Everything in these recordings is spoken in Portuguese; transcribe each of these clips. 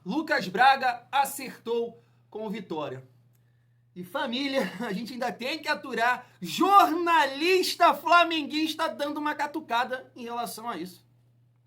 Lucas Braga acertou com o Vitória. E família, a gente ainda tem que aturar jornalista flamenguista dando uma catucada em relação a isso.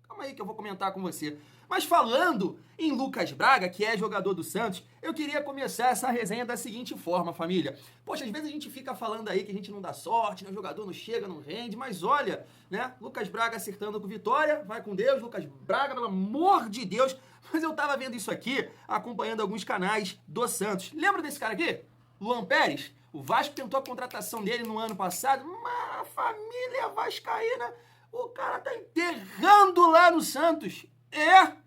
Calma aí que eu vou comentar com você. Mas falando em Lucas Braga, que é jogador do Santos, eu queria começar essa resenha da seguinte forma, família. Poxa, às vezes a gente fica falando aí que a gente não dá sorte, né? O jogador não chega, não rende, mas olha, né? Lucas Braga acertando com Vitória, vai com Deus, Lucas Braga, pelo amor de Deus. Mas eu tava vendo isso aqui, acompanhando alguns canais do Santos. Lembra desse cara aqui? Luan Pérez? O Vasco tentou a contratação dele no ano passado, mas a família vascaína, o cara tá enterrando lá no Santos. É!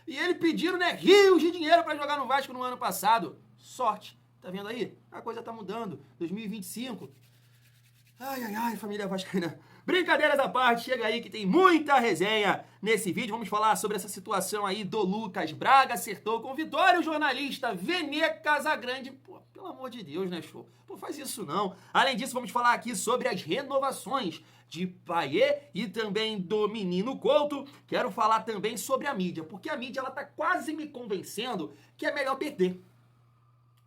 E ele pediram, né, rios de dinheiro para jogar no Vasco no ano passado. Sorte. Tá vendo aí? A coisa tá mudando. 2025. Ai, ai, ai, família vascaína. Brincadeiras à parte, chega aí que tem muita resenha nesse vídeo. Vamos falar sobre essa situação aí do Lucas Braga. Acertou com Vitória, o jornalista Vene Casagrande. Pô, pelo amor de Deus, né, show? Pô, faz isso não. Além disso, vamos falar aqui sobre as renovações de Payet e também do Menino Couto. Quero falar também sobre a mídia, porque a mídia ela tá quase me convencendo que é melhor perder.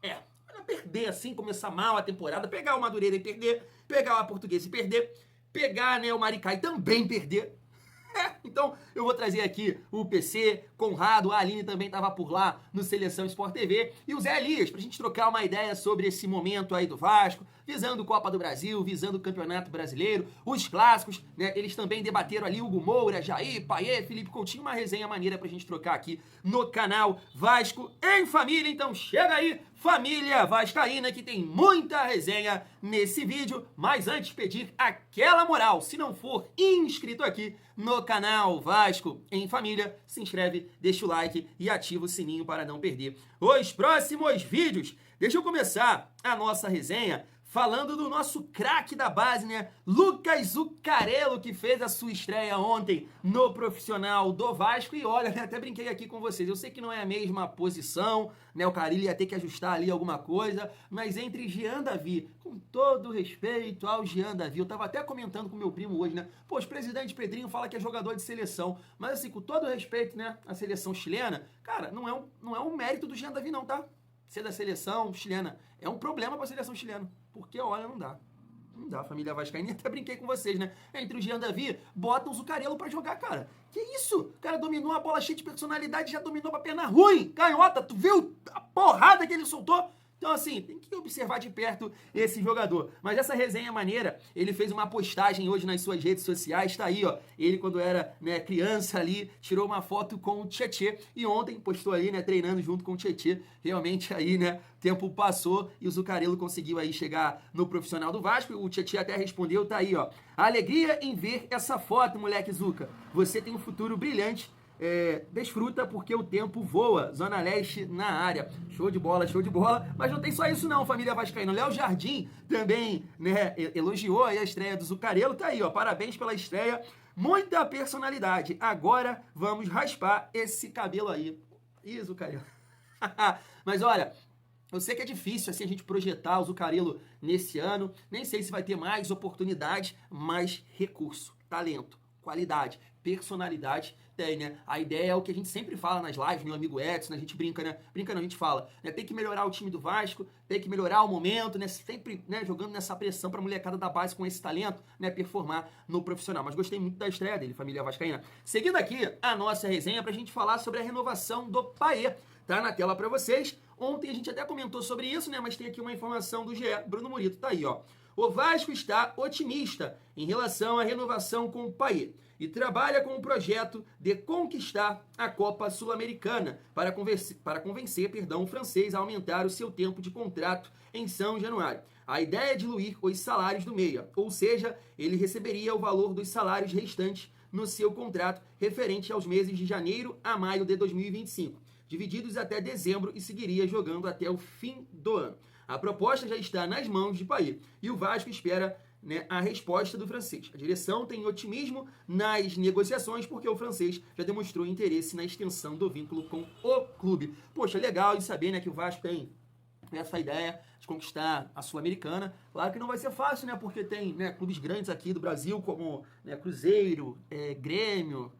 É, melhor perder assim, começar mal a temporada, pegar o Madureira e perder, pegar o Português e perder, pegar, né, o Maricá e também perder. Então, eu vou trazer aqui o PC, Conrado, a Aline também estava por lá no Seleção Sport TV, e o Zé Elias, pra gente trocar uma ideia sobre esse momento aí do Vasco, visando Copa do Brasil, visando o Campeonato Brasileiro, os clássicos, né? Eles também debateram ali Hugo Moura, Jair, Payet, Felipe Coutinho, uma resenha maneira pra gente trocar aqui no canal Vasco em Família. Então chega aí, família vascaína, que tem muita resenha nesse vídeo. Mas antes, pedir aquela moral, se não for inscrito aqui no canal Vasco em Família, se inscreve, deixa o like e ativa o sininho para não perder os próximos vídeos. Deixa eu começar a nossa resenha falando do nosso craque da base, né? Lucas Zuccarello, que fez a sua estreia ontem no profissional do Vasco. E olha, né, até brinquei aqui com vocês. Eu sei que não é a mesma posição, né? O Carille ia ter que ajustar ali alguma coisa. Mas entre Jean Davi, com todo respeito ao Jean Davi, eu tava até comentando com meu primo hoje, né? Pô, os presidentes Pedrinho fala que é jogador de seleção. Mas assim, com todo respeito, né? A seleção chilena, cara, não é um mérito do Jean Davi não, tá? Ser da seleção chilena. É um problema para a seleção chilena. Porque, olha, não dá. Não dá, família vascaína. Até brinquei com vocês, né? Entre o Jean Davi, botam o Zuccarello pra jogar, cara. Que isso? O cara dominou a bola cheia de personalidade, já dominou pra perna ruim. Canhota, tu viu a porrada que ele soltou? Então, assim, tem que observar de perto esse jogador. Mas essa resenha é maneira. Ele fez uma postagem hoje nas suas redes sociais. Tá aí, ó. Ele, quando era, né, criança ali, tirou uma foto com o Tietê. E ontem postou ali, né, treinando junto com o Tietê. Realmente aí, né, tempo passou e o Zuccarello conseguiu aí chegar no profissional do Vasco. O Tietê até respondeu, tá aí, ó. Alegria em ver essa foto, moleque Zuca. Você tem um futuro brilhante. Desfruta porque o tempo voa. Zona Leste na área. Show de bola, show de bola. Mas não tem só isso não, família vascaína. Léo Jardim também, né, elogiou aí a estreia do Zuccarello. Tá aí, ó. Parabéns pela estreia. Muita personalidade. Agora vamos raspar esse cabelo aí. Ih, Zuccarello. Mas olha, eu sei que é difícil assim a gente projetar o Zuccarello nesse ano. Nem sei se vai ter mais oportunidades, mas recurso, talento, qualidade, personalidade tem, né? A ideia é o que a gente sempre fala nas lives, meu amigo Edson, a gente brinca, né? Brinca não, a gente fala, né? Tem que melhorar o time do Vasco, tem que melhorar o momento, né? Sempre, né, jogando nessa pressão pra molecada da base com esse talento, né, performar no profissional. Mas gostei muito da estreia dele, família vascaína. Seguindo aqui a nossa resenha pra gente falar sobre a renovação do Payet. Tá na tela pra vocês. Ontem a gente até comentou sobre isso, né? Mas tem aqui uma informação do GE. Bruno Murito tá aí, ó. O Vasco está otimista em relação à renovação com o Payet e trabalha com o projeto de conquistar a Copa Sul-Americana para convencer o francês a aumentar o seu tempo de contrato em São Januário. A ideia é diluir os salários do meia, ou seja, ele receberia o valor dos salários restantes no seu contrato referente aos meses de janeiro a maio de 2025, divididos até dezembro e seguiria jogando até o fim do ano. A proposta já está nas mãos de Payet e o Vasco espera, né, a resposta do francês. A direção tem otimismo nas negociações porque o francês já demonstrou interesse na extensão do vínculo com o clube. Poxa, legal de saber, né, que o Vasco tem essa ideia de conquistar a Sul-Americana. Claro que não vai ser fácil, né, porque tem, né, clubes grandes aqui do Brasil como, né, Cruzeiro, Grêmio,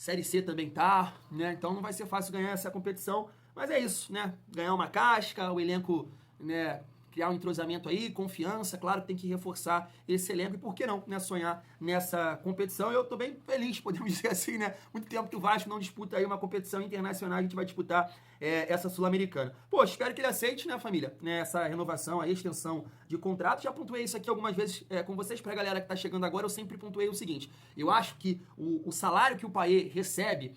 Série C também tá, né? Então não vai ser fácil ganhar essa competição. Mas é isso, né? Ganhar uma casca, o elenco, né? Criar um entrosamento aí, confiança, claro que tem que reforçar esse elenco e por que não, né, sonhar nessa competição. Eu tô bem feliz, podemos dizer assim, né, muito tempo que o Vasco não disputa aí uma competição internacional, a gente vai disputar essa Sul-Americana. Pô, espero que ele aceite, né, família, né, essa renovação aí, extensão de contrato. Já pontuei isso aqui algumas vezes com vocês, pra galera que tá chegando agora, eu sempre pontuei o seguinte, eu acho que o salário que o Payet recebe,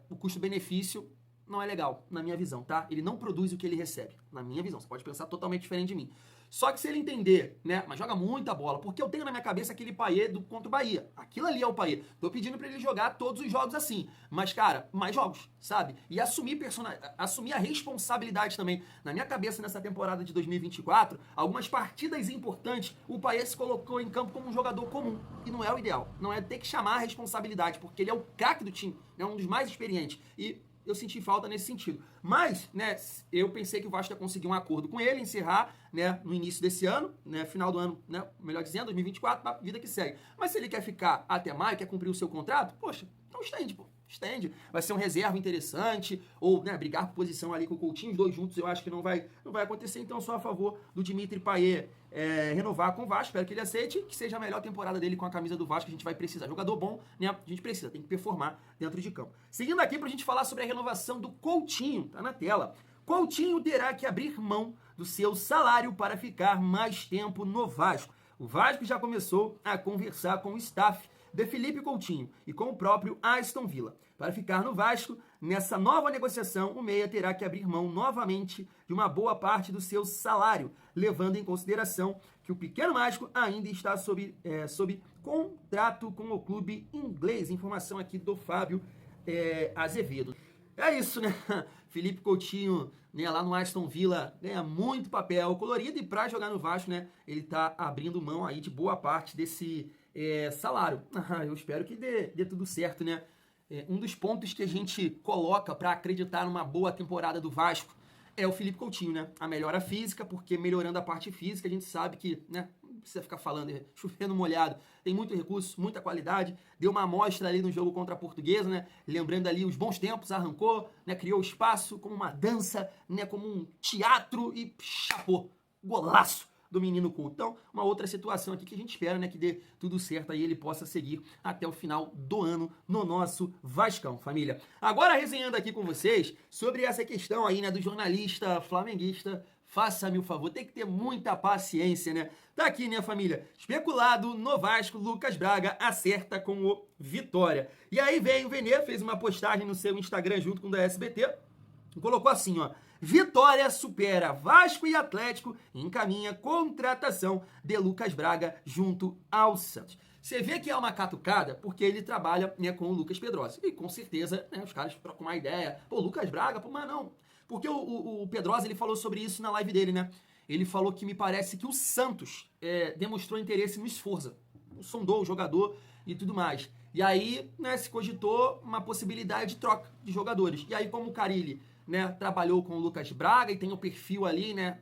o custo-benefício, não é legal, na minha visão, tá? Ele não produz o que ele recebe, na minha visão. Você pode pensar totalmente diferente de mim. Só que se ele entender, né? Mas joga muita bola, porque eu tenho na minha cabeça aquele Payet contra o Bahia. Aquilo ali é o Payet. Tô pedindo pra ele jogar todos os jogos assim. Mas, cara, mais jogos, sabe? E assumir a responsabilidade também. Na minha cabeça, nessa temporada de 2024, algumas partidas importantes, o Payet se colocou em campo como um jogador comum. E não é o ideal. Não é ter que chamar a responsabilidade, porque ele é o craque do time, né? Um dos mais experientes. E eu senti falta nesse sentido. Mas, né, eu pensei que o Vasco ia conseguir um acordo com ele, encerrar, né, no início desse ano, né, final do ano, né, melhor dizendo, 2024, a vida que segue. Mas se ele quer ficar até maio, quer cumprir o seu contrato, poxa, então estende, pô. Estende, vai ser um reserva interessante, ou, né, brigar por posição ali com o Coutinho, os dois juntos eu acho que não vai acontecer, então eu sou a favor do Dimitri Payet renovar com o Vasco, espero que ele aceite, que seja a melhor temporada dele com a camisa do Vasco, a gente vai precisar, jogador bom, né, a gente precisa, tem que performar dentro de campo. Seguindo aqui pra gente falar sobre a renovação do Coutinho, tá na tela. Coutinho terá que abrir mão do seu salário para ficar mais tempo no Vasco. O Vasco já começou a conversar com o staff de Felipe Coutinho e com o próprio Aston Villa. Para ficar no Vasco, nessa nova negociação, o Meia terá que abrir mão novamente de uma boa parte do seu salário, levando em consideração que o pequeno mágico ainda está sob contrato com o clube inglês. Informação aqui do Fábio Azevedo. É isso, né? Felipe Coutinho, né, lá no Aston Villa, ganha muito papel colorido e para jogar no Vasco, né, ele tá abrindo mão aí de boa parte desse salário. Eu espero que dê tudo certo, né? Um dos pontos que a gente coloca para acreditar numa boa temporada do Vasco é o Felipe Coutinho, né? A melhora física, porque melhorando a parte física, a gente sabe que, né, não precisa ficar falando, chovendo molhado, tem muito recurso, muita qualidade, deu uma amostra ali no jogo contra a Portuguesa, né? Lembrando ali os bons tempos, arrancou, né? Criou espaço como uma dança, né? Como um teatro e chapou, golaço do menino Couto. Então, uma outra situação aqui que a gente espera, né, que dê tudo certo aí, ele possa seguir até o final do ano no nosso Vascão, família. Agora, resenhando aqui com vocês sobre essa questão aí, né, do jornalista flamenguista, faça-me o favor, tem que ter muita paciência, né? Tá aqui, né, família? Especulado no Vasco, Lucas Braga acerta com o Vitória. E aí veio o Vene, fez uma postagem no seu Instagram junto com o da SBT, e colocou assim, ó: Vitória supera Vasco e Atlético e encaminha contratação de Lucas Braga junto ao Santos. Você vê que é uma catucada porque ele trabalha, né, com o Lucas Pedrosa. E com certeza, né, os caras trocam uma ideia. Pô, Lucas Braga, pô, mas não. Porque o Pedrosa, ele falou sobre isso na live dele, né? Ele falou que me parece que o Santos demonstrou interesse no Sforza. Sondou o jogador e tudo mais. E aí, né, se cogitou uma possibilidade de troca de jogadores. E aí, como o Carille, né, trabalhou com o Lucas Braga e tem o perfil ali, né,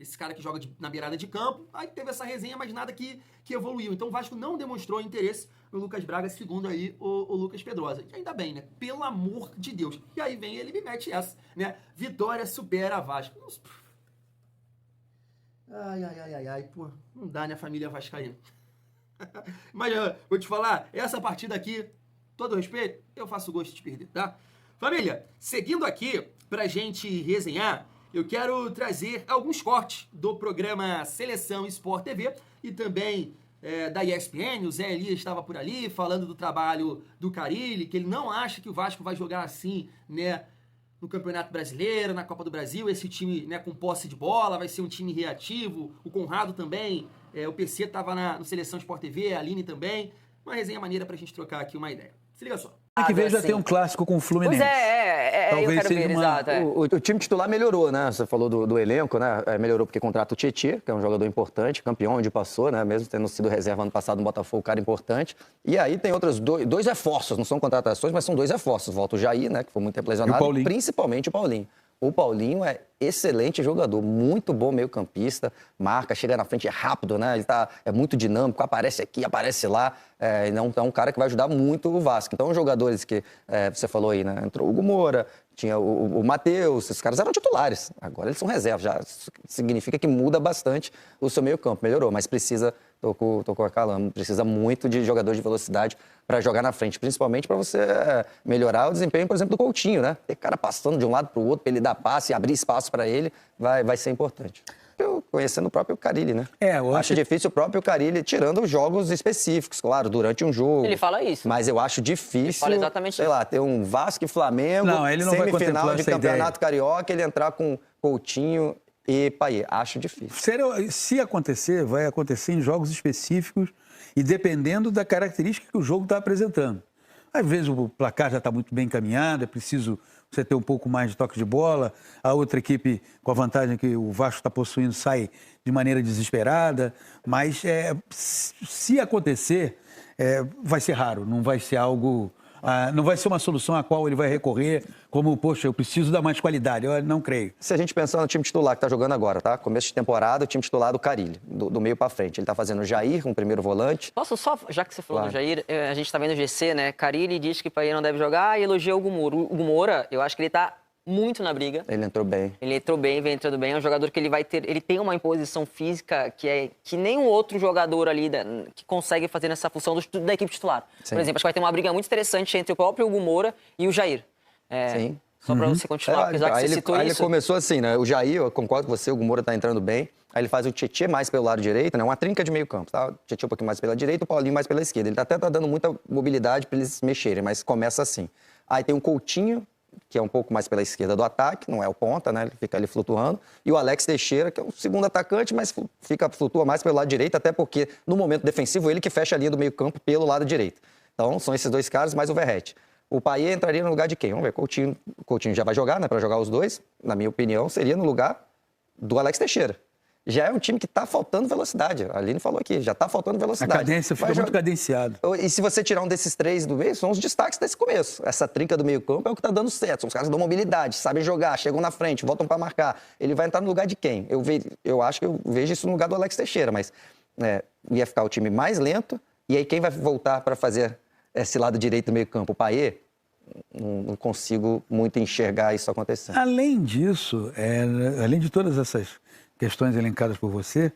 esse cara que joga na beirada de campo, aí teve essa resenha, mas nada que evoluiu. Então o Vasco não demonstrou interesse no Lucas Braga, segundo aí o Lucas Pedrosa. E ainda bem, né, pelo amor de Deus. E aí vem ele e me mete essa, né, Vitória supera Vasco. Ai, pô, não dá, né, família vascaína. Mas vou te falar, essa partida aqui, todo respeito, eu faço gosto de perder, tá? Família, seguindo aqui pra gente resenhar, eu quero trazer alguns cortes do programa Seleção Sport TV e também da ESPN. O Zé Elias estava por ali falando do trabalho do Carille, que ele não acha que o Vasco vai jogar assim, né, no Campeonato Brasileiro, na Copa do Brasil, esse time, né, com posse de bola, vai ser um time reativo. O Conrado também, o PC estava no Seleção Sport TV, a Aline também. Uma resenha maneira pra gente trocar aqui uma ideia. Se liga só. Que vez já tem um clássico com o Fluminense. Pois Talvez eu quero seja ver, exato. O time titular melhorou, né? Você falou do elenco, né? Melhorou porque contrata o Tietê, que é um jogador importante, campeão onde passou, né? Mesmo tendo sido reserva ano passado no Botafogo, cara importante. E aí tem outros dois reforços, não são contratações, mas são dois reforços. Volta o Jair, né? Que foi muito tempo lesionado, principalmente o Paulinho. O Paulinho é excelente jogador, muito bom meio-campista, marca, chega na frente, é rápido, né? Ele é muito dinâmico, aparece aqui, aparece lá. Então é um cara que vai ajudar muito o Vasco. Então, os jogadores que você falou aí, né? Entrou o Hugo Moura, tinha o Matheus, esses caras eram titulares. Agora eles são reservas, já significa que muda bastante o seu meio-campo. Melhorou, mas precisa, tocou a Calama, precisa muito de jogador de velocidade para jogar na frente, principalmente para você melhorar o desempenho, por exemplo, do Coutinho, né? Ter cara passando de um lado para o outro, para ele dar passe e abrir espaço para ele, vai ser importante. Eu conhecendo o próprio Carille, né? Eu acho difícil o próprio Carille, tirando os jogos específicos, claro, durante um jogo. Ele fala isso. Mas eu acho difícil, ele fala exatamente sei lá, ter um Vasco e Flamengo, ele não semifinal vai de Campeonato Carioca, ele entrar com Coutinho e Payet. Acho difícil. Se acontecer, vai acontecer em jogos específicos e dependendo da característica que o jogo está apresentando. Às vezes o placar já está muito bem encaminhado, é preciso você ter um pouco mais de toque de bola, a outra equipe, com a vantagem que o Vasco está possuindo, sai de maneira desesperada, mas se acontecer, vai ser raro, não vai ser algo... não vai ser uma solução a qual ele vai recorrer como, poxa, eu preciso dar mais qualidade. Eu não creio. Se a gente pensar no time titular que está jogando agora, tá? Começo de temporada, o time titular do Carille, do meio para frente. Ele está fazendo o Jair, um primeiro volante. Posso só, já que você falou do Jair, a gente está vendo o GC, né? Carille diz que o Payet não deve jogar e elogia o Hugo Moura. O Hugo Moura, eu acho que ele está muito na briga. Ele entrou bem. Ele entrou bem, vem entrando bem. É um jogador que ele tem uma imposição física que nem um outro jogador ali que consegue fazer nessa função da equipe titular. Sim. Por exemplo, acho que vai ter uma briga muito interessante entre o próprio Hugo Moura e o Jair. Sim. Só para você continuar, apesar que você citou isso. Ele começou assim, né? O Jair, eu concordo com você, o Hugo Moura tá entrando bem. Aí ele faz o Tietê mais pelo lado direito, né? Uma trinca de meio campo, tá? O Tietê um pouquinho mais pela direita, o Paulinho mais pela esquerda. Ele até tá dando muita mobilidade para eles mexerem, mas começa assim. Aí tem o Coutinho, que é um pouco mais pela esquerda do ataque, não é o ponta, né? Ele fica ali flutuando. E o Alex Teixeira, que é um segundo atacante, mas flutua mais pelo lado direito, até porque no momento defensivo ele que fecha a linha do meio campo pelo lado direito. Então são esses dois caras, mais o Verratti. O Payet entraria no lugar de quem? Vamos ver, o Coutinho já vai jogar, né? Para jogar os dois, na minha opinião, seria no lugar do Alex Teixeira. Já é um time que está faltando velocidade. A Aline falou aqui, já está faltando velocidade. A cadência fica muito cadenciada. E se você tirar um desses três do meio, são os destaques desse começo. Essa trinca do meio campo é o que está dando certo. São os caras que dão mobilidade, sabem jogar, chegam na frente, voltam para marcar. Ele vai entrar no lugar de quem? Eu acho que eu vejo isso no lugar do Alex Teixeira, mas ia ficar o time mais lento. E aí quem vai voltar para fazer esse lado direito do meio campo? O Payet? Não consigo muito enxergar isso acontecendo. Além disso, além de todas essas questões elencadas por você,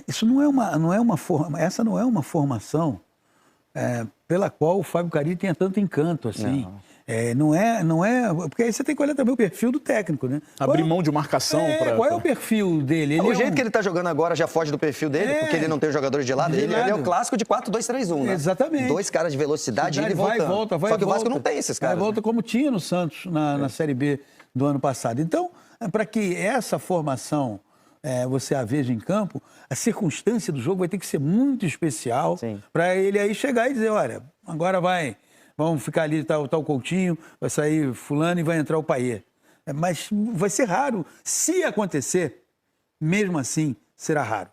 essa não é uma formação pela qual o Fábio Carille tenha tanto encanto assim. Não é, porque aí você tem que olhar também o perfil do técnico, né? Abrir mão de marcação para... Qual é o perfil dele? O jeito que ele tá jogando agora já foge do perfil dele, porque ele não tem os jogadores de lado. Ele é o clássico de 4-2-3-1, né? Exatamente. Dois caras de velocidade, ele vai e volta. Só que o Vasco não tem esses caras. Vai e volta como tinha no Santos na Série B do ano passado. Então, para que essa formação você a veja em campo, a circunstância do jogo vai ter que ser muito especial para ele aí chegar e dizer, olha, agora vamos ficar ali, tá o Coutinho, vai sair fulano e vai entrar o Payet. Mas vai ser raro. Se acontecer, mesmo assim, será raro.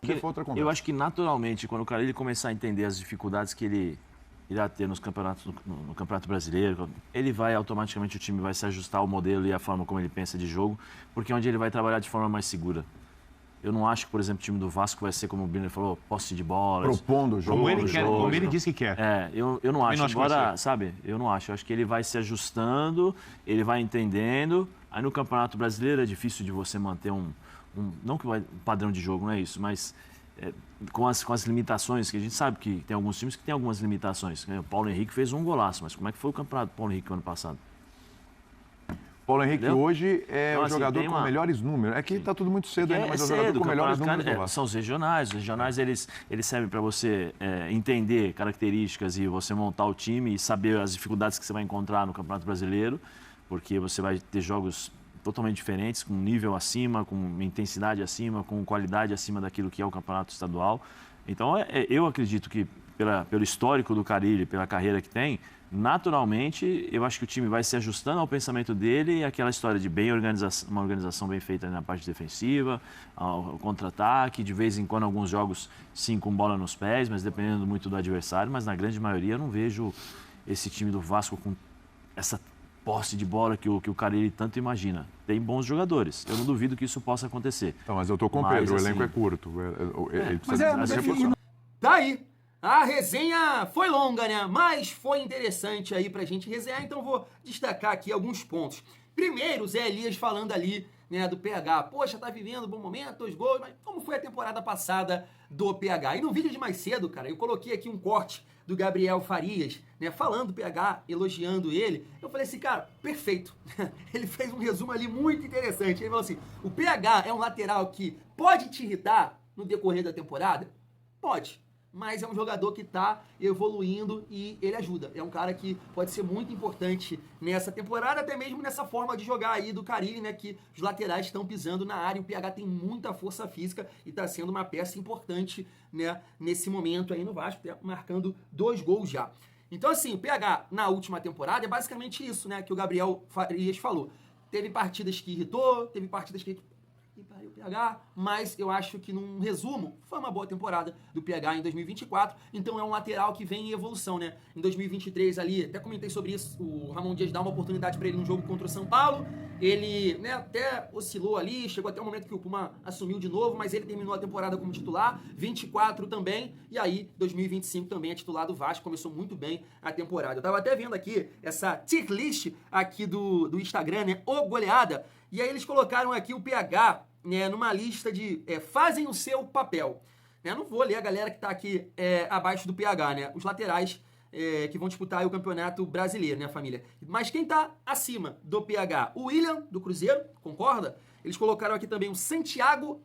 Eu acho que naturalmente, quando o cara ele começar a entender as dificuldades que ele irá ter nos campeonatos, no Campeonato Brasileiro, ele vai automaticamente, o time vai se ajustar ao modelo e à forma como ele pensa de jogo, porque é onde ele vai trabalhar de forma mais segura. Eu não acho que, por exemplo, o time do Vasco vai ser, como o Biner falou, posse de bola. Propondo o jogo. Como ele diz que quer. Eu não acho. Agora, sabe, eu não acho. Eu acho que ele vai se ajustando, ele vai entendendo. Aí no Campeonato Brasileiro é difícil de você manter não que um padrão de jogo, não é isso, mas com as limitações, que a gente sabe que tem alguns times que tem algumas limitações. O Paulo Henrique fez um golaço, mas como é que foi o campeonato do Paulo Henrique no ano passado? Paulo Henrique hoje é o jogador com melhores números. É que está tudo muito cedo ainda, mas é o jogador com melhores números. São os regionais. Os regionais, eles servem para você entender características e você montar o time e saber as dificuldades que você vai encontrar no Campeonato Brasileiro, porque você vai ter jogos totalmente diferentes, com nível acima, com intensidade acima, com qualidade acima daquilo que é o Campeonato Estadual. Então, eu acredito que, pelo histórico do Carille, pela carreira que tem, naturalmente, eu acho que o time vai se ajustando ao pensamento dele e aquela história de uma organização bem feita na parte defensiva, o contra-ataque, de vez em quando alguns jogos sim com bola nos pés, mas dependendo muito do adversário, mas na grande maioria eu não vejo esse time do Vasco com essa posse de bola que o Carille tanto imagina. Tem bons jogadores. Eu não duvido que isso possa acontecer. Não, mas eu tô com o Pedro, o elenco é curto. Ele precisa se reforçar. Tá aí. A resenha foi longa, né? Mas foi interessante aí pra gente resenhar, então vou destacar aqui alguns pontos. Primeiro, o Zé Elias falando ali, né, do PH. Poxa, tá vivendo um bom momento, 2 gols, mas como foi a temporada passada do PH? E no vídeo de mais cedo, cara, eu coloquei aqui um corte do Gabriel Farias, né, falando do PH, elogiando ele. Eu falei assim, cara, perfeito. Ele fez um resumo ali muito interessante. Ele falou assim, o PH é um lateral que pode te irritar no decorrer da temporada? Pode. Mas é um jogador que está evoluindo e ele ajuda. É um cara que pode ser muito importante nessa temporada, até mesmo nessa forma de jogar aí do Carille, né? Que os laterais estão pisando na área. O PH tem muita força física e está sendo uma peça importante, né, nesse momento aí no Vasco, marcando 2 gols já. Então, assim, o PH na última temporada é basicamente isso, né? Que o Gabriel Farias falou. Teve partidas que irritou, teve partidas que pariu o PH, mas eu acho que num resumo, foi uma boa temporada do PH em 2024, então é um lateral que vem em evolução, né? Em 2023 ali, até comentei sobre isso, o Ramon Dias dá uma oportunidade para ele no jogo contra o São Paulo, ele, né, até oscilou ali, chegou até o momento que o Puma assumiu de novo, mas ele terminou a temporada como titular, 24 também, e aí 2025 também é titular do Vasco, começou muito bem a temporada. Eu tava até vendo aqui essa tier list aqui do Instagram, né, o Goleada, e aí eles colocaram aqui o PH, né, numa lista de fazem o seu papel. Né, não vou ler a galera que está aqui abaixo do PH, né, os laterais que vão disputar aí o Campeonato Brasileiro, né, família? Mas quem está acima do PH? O William, do Cruzeiro, concorda? Eles colocaram aqui também o Santiago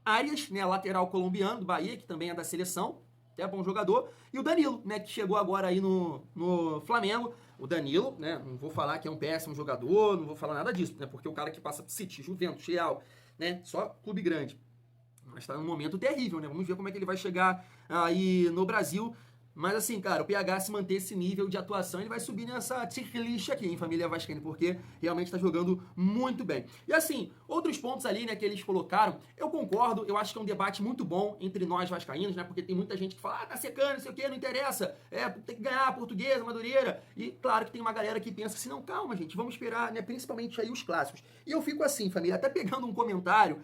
Arias, né, lateral colombiano do Bahia, que também é da seleção, é bom jogador, e o Danilo, né, que chegou agora aí no Flamengo. O Danilo, né, não vou falar que é um péssimo jogador, não vou falar nada disso, né, porque o cara que passa por City, Juventus, Real, né, só clube grande, mas tá num momento terrível, né, vamos ver como é que ele vai chegar aí no Brasil. Mas assim, cara, o PH se manter esse nível de atuação, ele vai subir nessa tier list aqui, em família vascaína, porque realmente tá jogando muito bem. E assim, outros pontos ali, né, que eles colocaram, eu concordo, eu acho que é um debate muito bom entre nós vascaínos, né, porque tem muita gente que fala, tá secando, não sei o que, não interessa, tem que ganhar a Portuguesa, Madureira, e claro que tem uma galera que pensa assim, não, calma, gente, vamos esperar, né, principalmente aí os clássicos. E eu fico assim, família, até pegando um comentário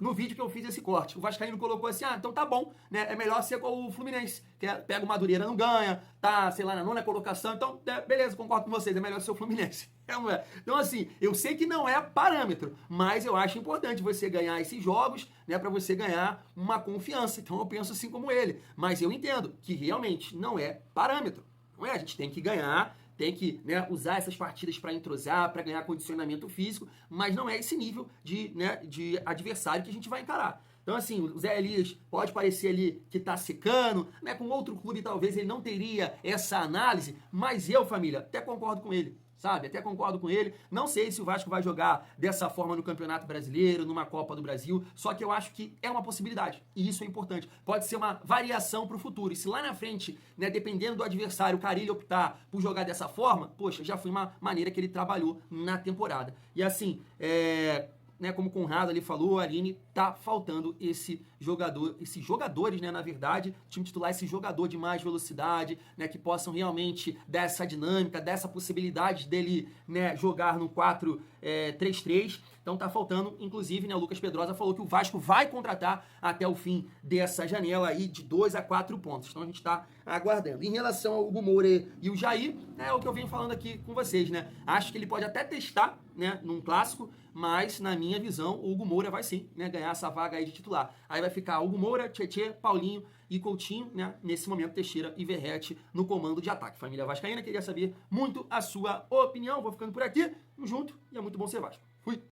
no vídeo que eu fiz esse corte, o vascaíno colocou assim, então tá bom, né, é melhor ser com o Fluminense, que pega o Madureira, não ganha, tá, sei lá, na 9ª colocação, então, beleza, concordo com vocês, é melhor ser o Fluminense. Então, assim, eu sei que não é parâmetro, mas eu acho importante você ganhar esses jogos, né, para você ganhar uma confiança. Então, eu penso assim como ele, mas eu entendo que realmente não é parâmetro, não é? A gente tem que ganhar, tem que, né, usar essas partidas para entrosar, para ganhar condicionamento físico, mas não é esse nível de adversário que a gente vai encarar. Então, assim, o Zé Elias pode parecer ali que tá secando, né? Com outro clube talvez ele não teria essa análise, mas eu, família, até concordo com ele, sabe? Até concordo com ele. Não sei se o Vasco vai jogar dessa forma no Campeonato Brasileiro, numa Copa do Brasil, só que eu acho que é uma possibilidade, e isso é importante. Pode ser uma variação para o futuro, e se lá na frente, né, dependendo do adversário, o Carille optar por jogar dessa forma, poxa, já foi uma maneira que ele trabalhou na temporada. E assim, né, como o Conrado ali falou, a Aline, tá faltando esse jogador, esses jogadores, né, na verdade, o time titular, esse jogador de mais velocidade, né, que possam realmente dar essa dinâmica, dar essa possibilidade dele, né, jogar no 4-3-3. Então tá faltando, inclusive, né, o Lucas Pedrosa falou que o Vasco vai contratar até o fim dessa janela aí de 2 a 4 pontos. Então a gente tá aguardando. Em relação ao Hugo Moura e o Jair, é o que eu venho falando aqui com vocês, né? Acho que ele pode até testar, né, num clássico, mas na minha visão o Hugo Moura vai sim, né, ganhar essa vaga aí de titular. Aí vai ficar Hugo Moura, Tietê, Paulinho e Coutinho, né? Nesse momento Teixeira e Verratti no comando de ataque. Família vascaína, queria saber muito a sua opinião. Vou ficando por aqui, tamo junto e é muito bom ser Vasco. Fui!